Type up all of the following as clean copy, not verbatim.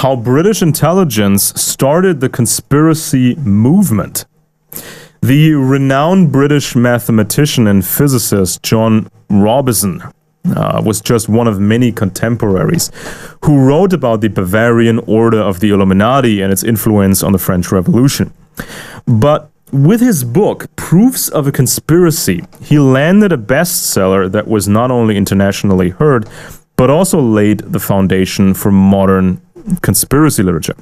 how British intelligence started the conspiracy movement. The renowned British mathematician and physicist John Robison was just one of many contemporaries who wrote about the Bavarian Order of the Illuminati and its influence on the French Revolution. But with his book, Proofs of a Conspiracy, he landed a bestseller that was not only internationally heard, but also laid the foundation for modern conspiracy literature.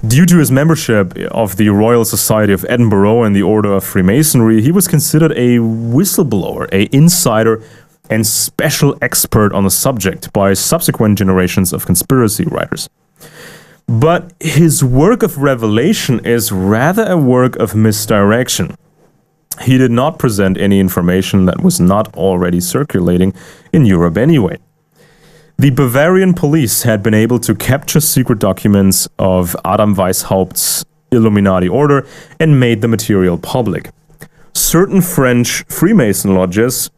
Due to his membership of the Royal Society of Edinburgh and the Order of Freemasonry, he was considered a whistleblower, an insider, and special expert on the subject by subsequent generations of conspiracy writers. But his work of revelation is rather a work of misdirection. He did not present any information that was not already circulating in Europe anyway. The Bavarian police had been able to capture secret documents of Adam Weishaupt's Illuminati order and made the material public. Certain French Freemason lodges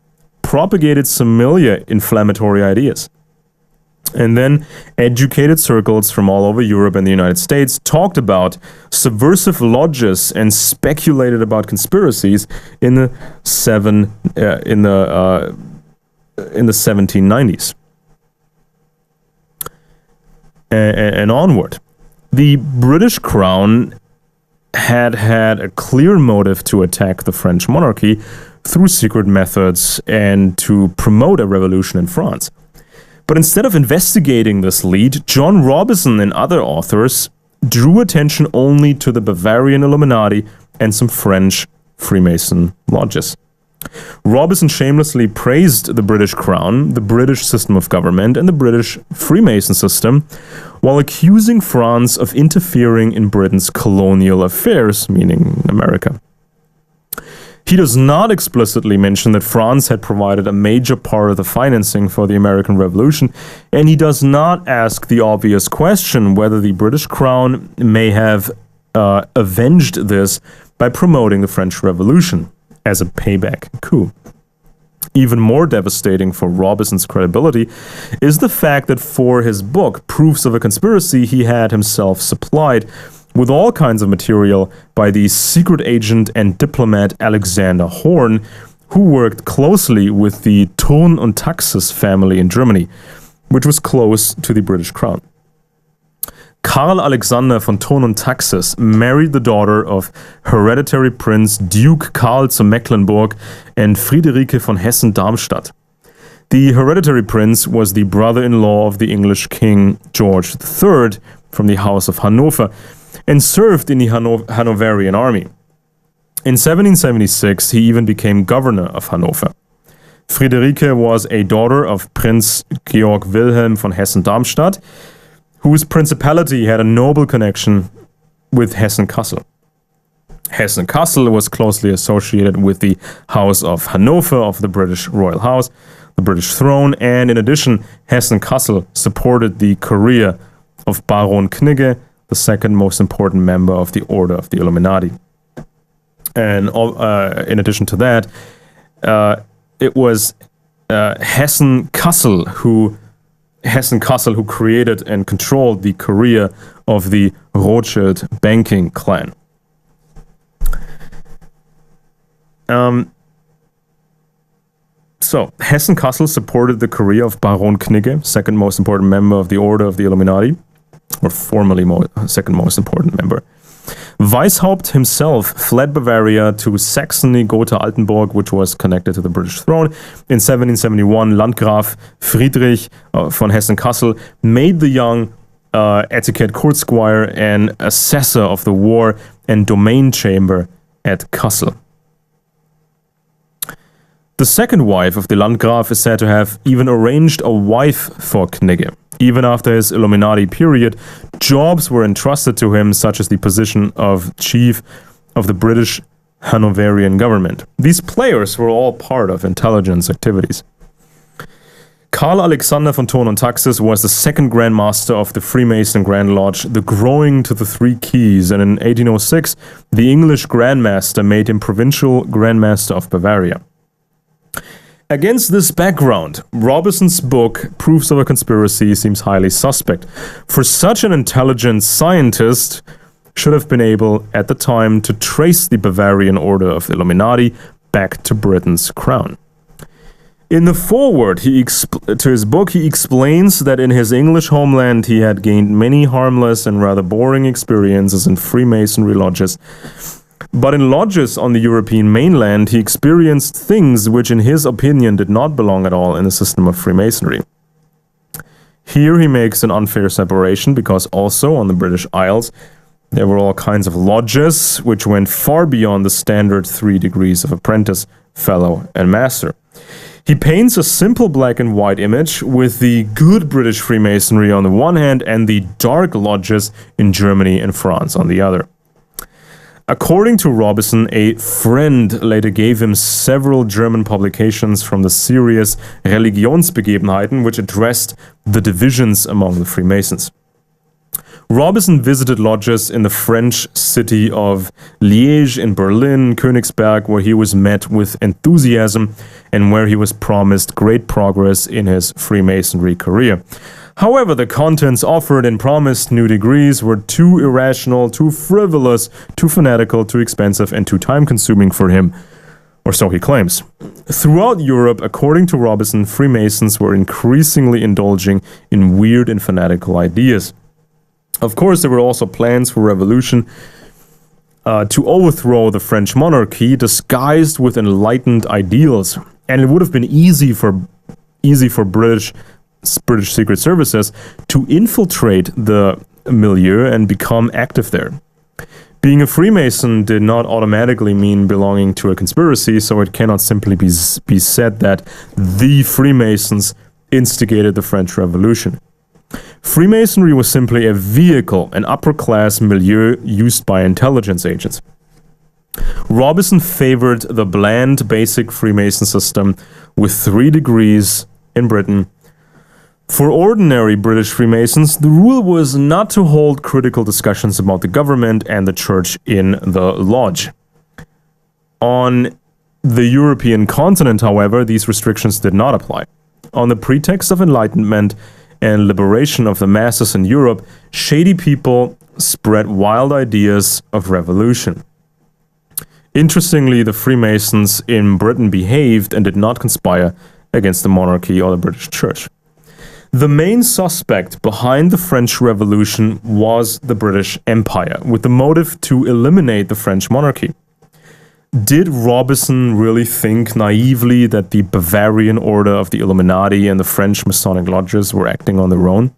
propagated similar inflammatory ideas. And then educated circles from all over Europe and the United States talked about subversive lodges and speculated about conspiracies in the 1790s and onward. The British Crown had a clear motive to attack the French monarchy through secret methods and to promote a revolution in France. But instead of investigating this lead, John Robison and other authors drew attention only to the Bavarian Illuminati and some French Freemason lodges. Robison shamelessly praised the British Crown, the British system of government, and the British Freemason system, while accusing France of interfering in Britain's colonial affairs, meaning America. He does not explicitly mention that France had provided a major part of the financing for the American Revolution, and he does not ask the obvious question whether the British Crown may have avenged this by promoting the French Revolution as a payback coup. Even more devastating for Robison's credibility is the fact that for his book, Proofs of a Conspiracy, he had himself supplied with all kinds of material by the secret agent and diplomat Alexander Horn, who worked closely with the Thurn und Taxis family in Germany, which was close to the British Crown. Karl Alexander von Thurn und Taxis married the daughter of hereditary Prince Duke Karl zu Mecklenburg and Friederike von Hessen-Darmstadt. The hereditary prince was the brother-in-law of the English King George III from the House of Hanover, and served in the Hanoverian army. In 1776, he even became governor of Hanover. Friederike was a daughter of Prince Georg Wilhelm von Hessen-Darmstadt, whose principality had a noble connection with Hessen-Kassel. Hessen-Kassel was closely associated with the House of Hanover of the British royal house, the British throne, and in addition, Hessen-Kassel supported the career of Baron Knigge, the second most important member of the Order of the Illuminati. And in addition to that, it was Hessen-Kassel who created and controlled the career of the Rothschild banking clan. So, Hessen-Kassel supported the career of Baron Knigge, second most important member of the Order of the Illuminati, or formerly second most important member. Weishaupt himself fled Bavaria to Saxony-Gotha-Altenburg, which was connected to the British throne. In 1771, Landgraf Friedrich von Hessen-Kassel made the young etiquette court squire an assessor of the war and domain chamber at Kassel. The second wife of the Landgraf is said to have even arranged a wife for Knigge. Even after his Illuminati period, jobs were entrusted to him, such as the position of chief of the British Hanoverian government. These players were all part of intelligence activities. Karl Alexander von Thurn und Taxis was the second Grand Master of the Freemason Grand Lodge, the Growing to the Three Keys, and in 1806, the English Grand Master made him Provincial Grand Master of Bavaria. Against this background, Robison's book, Proofs of a Conspiracy, seems highly suspect, for such an intelligent scientist should have been able, at the time, to trace the Bavarian Order of the Illuminati back to Britain's crown. In the foreword to his book, he explains that in his English homeland he had gained many harmless and rather boring experiences in Freemasonry lodges. But in lodges on the European mainland, he experienced things which, in his opinion, did not belong at all in the system of Freemasonry. Here he makes an unfair separation because also on the British Isles, there were all kinds of lodges which went far beyond the standard 3 degrees of apprentice, fellow, and master. He paints a simple black and white image with the good British Freemasonry on the one hand and the dark lodges in Germany and France on the other. According to Robison, a friend later gave him several German publications from the series Religionsbegebenheiten, which addressed the divisions among the Freemasons. Robison visited lodges in the French city of Liège, in Berlin, Königsberg, where he was met with enthusiasm and where he was promised great progress in his Freemasonry career. However, the contents offered and promised new degrees were too irrational, too frivolous, too fanatical, too expensive, and too time-consuming for him, or so he claims. Throughout Europe, according to Robison, Freemasons were increasingly indulging in weird and fanatical ideas. Of course, there were also plans for revolution to overthrow the French monarchy, disguised with enlightened ideals, and it would have been easy for British secret services to infiltrate the milieu and become active there. Being a Freemason did not automatically mean belonging to a conspiracy, so it cannot simply be said that the Freemasons instigated the French Revolution. Freemasonry was simply a vehicle, an upper-class milieu used by intelligence agents. Robison favored the bland, basic Freemason system with 3 degrees in Britain. For ordinary British Freemasons, the rule was not to hold critical discussions about the government and the church in the lodge. On the European continent, however, these restrictions did not apply. On the pretext of enlightenment and liberation of the masses in Europe, shady people spread wild ideas of revolution. Interestingly, the Freemasons in Britain behaved and did not conspire against the monarchy or the British Church. The main suspect behind the French Revolution was the British Empire, with the motive to eliminate the French monarchy. Did Robison really think naively that the Bavarian Order of the Illuminati and the French Masonic lodges were acting on their own?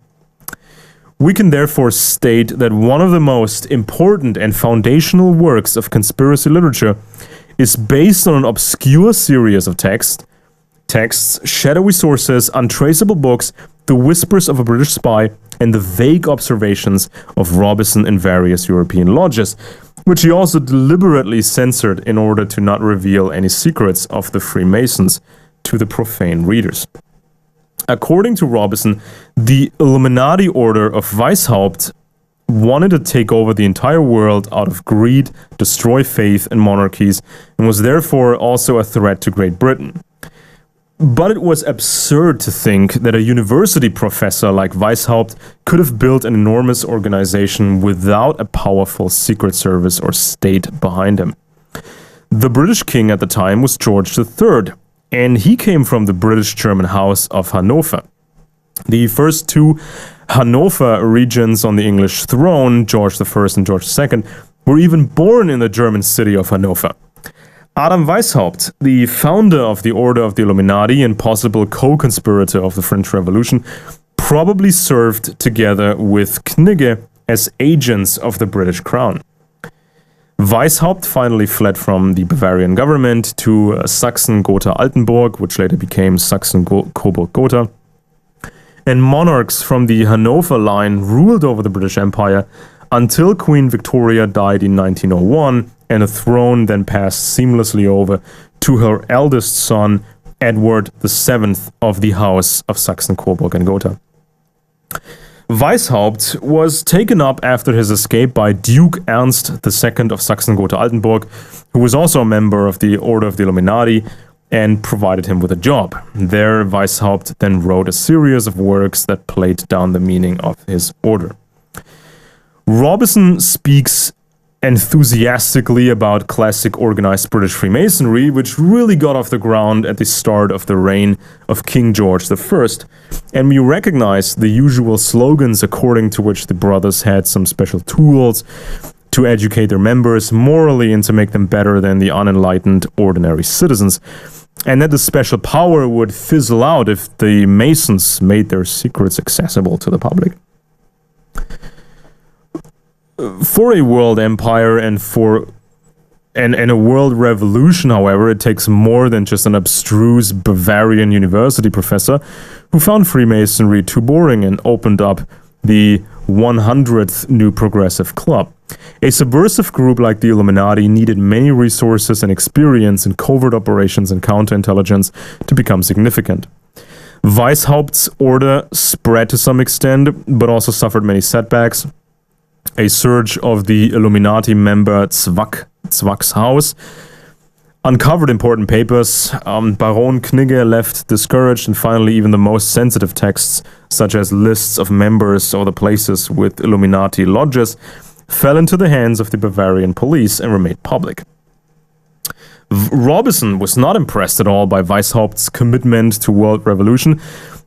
We can therefore state that one of the most important and foundational works of conspiracy literature is based on an obscure series of texts, shadowy sources, untraceable books, the whispers of a British spy, and the vague observations of Robison in various European lodges, which he also deliberately censored in order to not reveal any secrets of the Freemasons to the profane readers. According to Robison, the Illuminati order of Weishaupt wanted to take over the entire world out of greed, destroy faith and monarchies, and was therefore also a threat to Great Britain. But it was absurd to think that a university professor like Weishaupt could have built an enormous organization without a powerful secret service or state behind him. The British king at the time was George III, and he came from the British-German House of Hanover. The first 2 Hanover regents on the English throne, George I and George II, were even born in the German city of Hanover. Adam Weishaupt, the founder of the Order of the Illuminati and possible co-conspirator of the French Revolution, probably served together with Knigge as agents of the British crown. Weishaupt finally fled from the Bavarian government to Sachsen-Gotha-Altenburg, which later became Sachsen-Coburg-Gotha, and monarchs from the Hanover line ruled over the British Empire until Queen Victoria died in 1901, and the throne then passed seamlessly over to her eldest son, Edward VII of the House of Sachsen-Coburg and Gotha. Weishaupt was taken up after his escape by Duke Ernst II of Sachsen-Gotha-Altenburg, who was also a member of the Order of the Illuminati, and provided him with a job. There, Weishaupt then wrote a series of works that played down the meaning of his order. Robison speaks enthusiastically about classic organized British Freemasonry, which really got off the ground at the start of the reign of King George I, and we recognize the usual slogans according to which the brothers had some special tools to educate their members morally and to make them better than the unenlightened ordinary citizens, and that the special power would fizzle out if the Masons made their secrets accessible to the public. For a world empire and a world revolution, however, it takes more than just an abstruse Bavarian university professor who found Freemasonry too boring and opened up the 100th New Progressive Club. A subversive group like the Illuminati needed many resources and experience in covert operations and counterintelligence to become significant. Weishaupt's order spread to some extent, but also suffered many setbacks. A surge of the Illuminati member Zwack's house uncovered important papers. Baron Knigge left discouraged, and finally even the most sensitive texts, such as lists of members or the places with Illuminati lodges, fell into the hands of the Bavarian police and were made public. Robison was not impressed at all by Weishaupt's commitment to world revolution,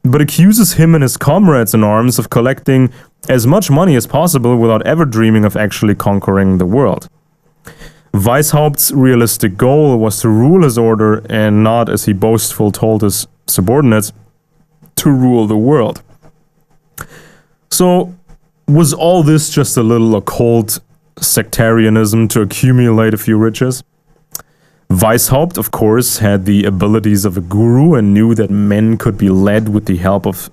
but accuses him and his comrades in arms of collecting as much money as possible without ever dreaming of actually conquering the world. Weishaupt's realistic goal was to rule his order and not, as he boastfully told his subordinates, to rule the world. So, was all this just a little occult sectarianism to accumulate a few riches? Weishaupt, of course, had the abilities of a guru and knew that men could be led with the help of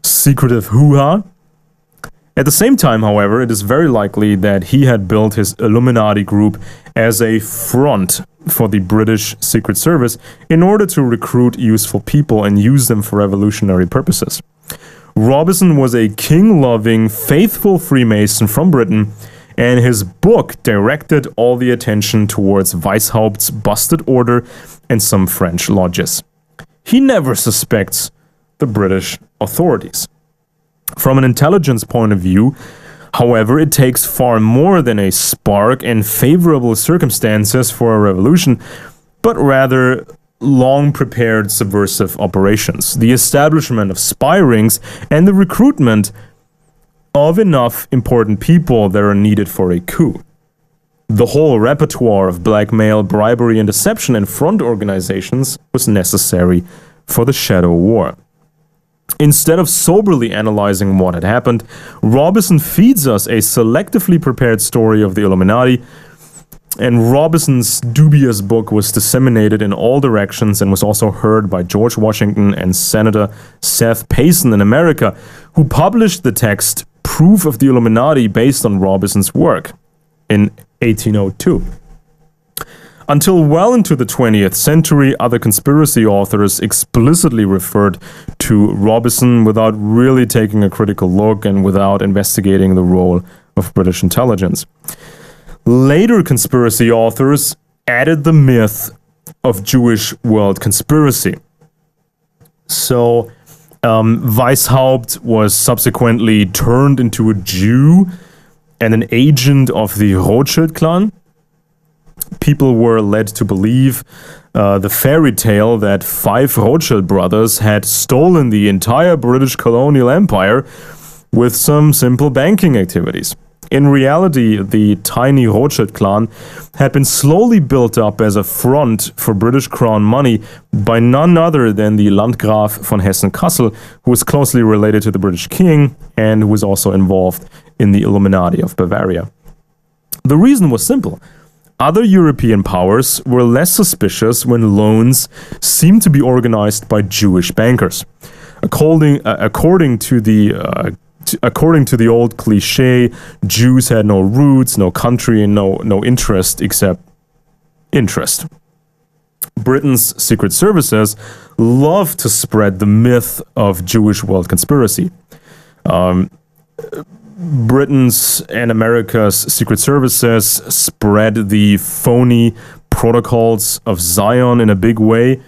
secretive hoo-ha. At the same time, however, it is very likely that he had built his Illuminati group as a front for the British Secret Service in order to recruit useful people and use them for revolutionary purposes. Robison was a king-loving, faithful Freemason from Britain, and his book directed all the attention towards Weishaupt's busted order and some French lodges. He never suspects the British authorities. From an intelligence point of view, however, it takes far more than a spark and favorable circumstances for a revolution, but rather long-prepared subversive operations, the establishment of spy rings, and the recruitment of enough important people that are needed for a coup. The whole repertoire of blackmail, bribery, and deception and front organizations was necessary for the Shadow War. Instead of soberly analyzing what had happened, Robison feeds us a selectively prepared story of the Illuminati, and Robison's dubious book was disseminated in all directions and was also heard by George Washington and Senator Seth Payson in America, who published the text Proof of the Illuminati based on Robison's work in 1802. Until well into the 20th century, other conspiracy authors explicitly referred to Robison without really taking a critical look and without investigating the role of British intelligence. Later conspiracy authors added the myth of Jewish world conspiracy. So, Weishaupt was subsequently turned into a Jew and an agent of the Rothschild clan. People were led to believe the fairy tale that 5 Rothschild brothers had stolen the entire British colonial empire with some simple banking activities. In reality, the tiny Rothschild clan had been slowly built up as a front for British crown money by none other than the Landgraf von Hessen-Kassel, who was closely related to the British king and who was also involved in the Illuminati of Bavaria. The reason was simple. Other European powers were less suspicious when loans seemed to be organized by Jewish bankers. According to the old cliche, Jews had no roots, no country, and no interest except interest. Britain's secret services loved to spread the myth of Jewish world conspiracy. Britain's and America's secret services spread the phony protocols of Zion in a big way.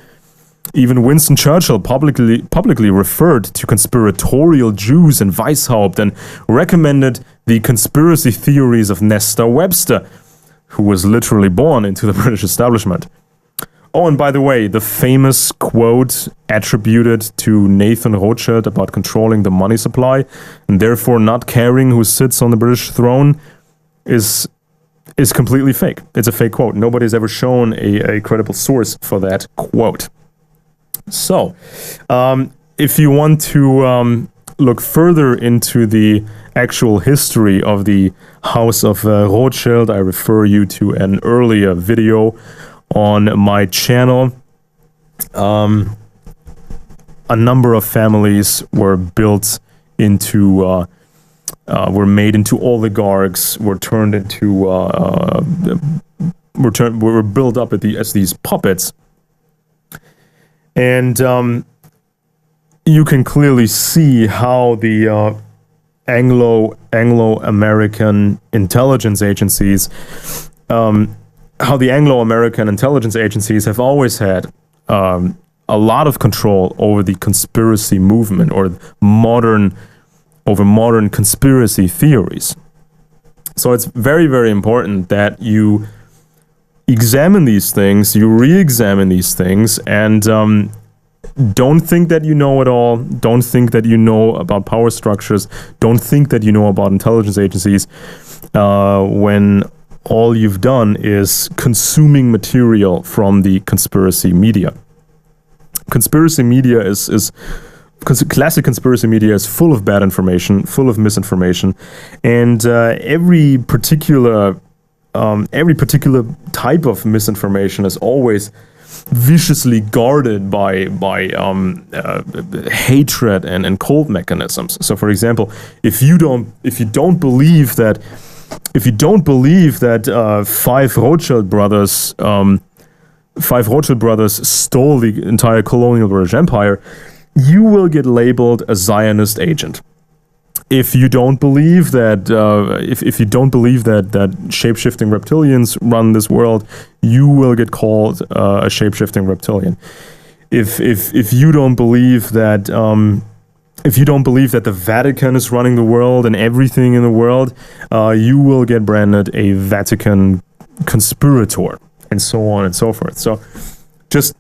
Even Winston Churchill publicly referred to conspiratorial Jews in Weishaupt and recommended the conspiracy theories of Nestor Webster, who was literally born into the British establishment. Oh, and by the way, the famous quote attributed to Nathan Rothschild about controlling the money supply and therefore not caring who sits on the British throne is completely fake. It's a fake quote. Nobody's ever shown a credible source for that quote. So, if you want to look further into the actual history of the House of Rothschild, I refer you to an earlier video on my channel. A number of families were built into, were made into oligarchs, were turned into, were built up as these puppets. And you can clearly see how the Anglo-American intelligence agencies, have always had a lot of control over the conspiracy movement or modern conspiracy theories. So it's very, very important that you examine these things, you re-examine these things, and don't think that you know it all. Don't think that you know about power structures. Don't think that you know about intelligence agencies when all you've done is consuming material from the conspiracy media. Classic conspiracy media is full of bad information, full of misinformation, and every particular type of misinformation is always viciously guarded by hatred and cold mechanisms. So, for example, if you don't believe that five Rothschild brothers stole the entire colonial British Empire, you will get labeled a Zionist agent. If you don't believe that, if you don't believe that shape-shifting reptilians run this world, you will get called a shape-shifting reptilian. If you don't believe that, the Vatican is running the world and everything in the world, you will get branded a Vatican conspirator, and so on and so forth. So, just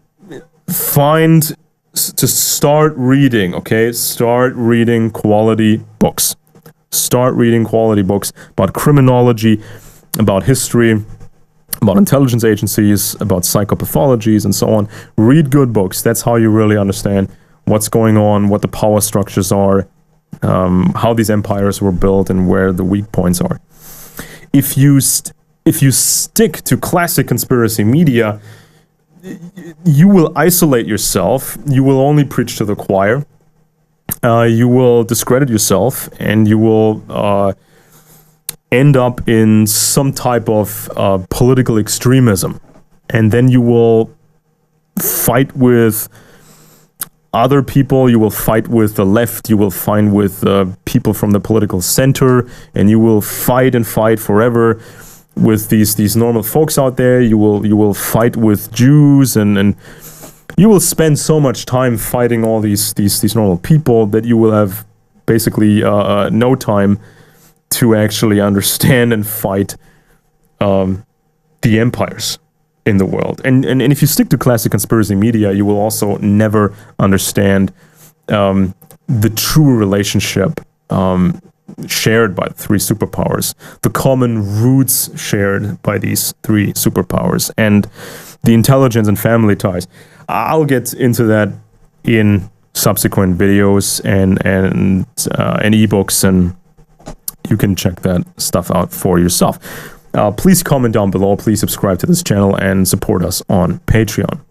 start reading, okay? Start reading quality books. Start reading quality books about criminology, about history, about intelligence agencies, about psychopathologies, and so on. Read good books. That's how you really understand what's going on, what the power structures are, how these empires were built, and where the weak points are. If you stick to classic conspiracy media, you will isolate yourself, you will only preach to the choir, you will discredit yourself, and you will end up in some type of political extremism. And then you will fight with other people, you will fight with the left, you will fight with people from the political center, and you will fight and fight forever with these normal folks out there. You will fight with Jews, and you will spend so much time fighting all these normal people that you will have basically no time to actually understand and fight the empires in the world. And if you stick to classic conspiracy media, you will also never understand the true relationship shared by the three superpowers, the common roots shared by these three superpowers, and the intelligence and family ties. I'll get into that in subsequent videos and ebooks, and you can check that stuff out for yourself. Please comment down below, please subscribe to this channel, and support us on Patreon.